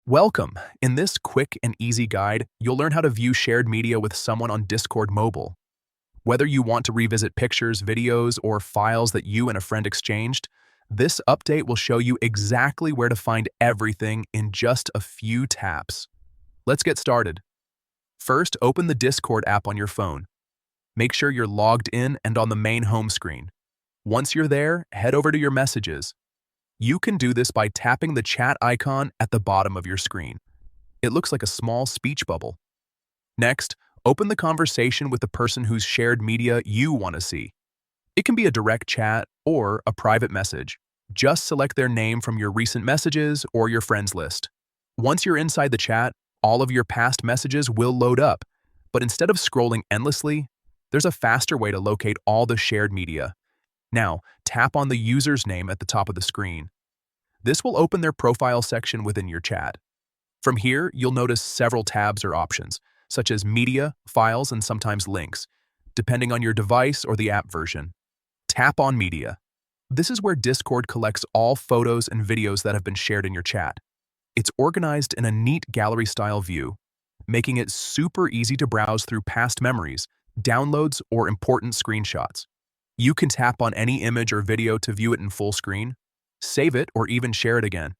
Welcome! In this quick and easy guide, you'll learn how to view shared media with someone on Discord Mobile. Whether you want to revisit pictures, videos, or files that you and a friend exchanged, this update will show you exactly where to find everything in just a few taps. Let's get started. First, open the Discord app on your phone. Make sure you're logged in and on the main home screen. Once you're there, head over to your messages. You can do this by tapping the chat icon at the bottom of your screen. It looks like a small speech bubble. Next, open the conversation with the person whose shared media you want to see. It can be a direct chat or a private message. Just select their name from your recent messages or your friends list. Once you're inside the chat, all of your past messages will load up, but instead of scrolling endlessly, there's a faster way to locate all the shared media. Now, tap on the user's name at the top of the screen. This will open their profile section within your chat. From here, you'll notice several tabs or options, such as media, files, and sometimes links, depending on your device or the app version. Tap on media. This is where Discord collects all photos and videos that have been shared in your chat. It's organized in a neat gallery-style view, making it super easy to browse through past memories, downloads, or important screenshots. You can tap on any image or video to view it in full screen, save it, or even share it again.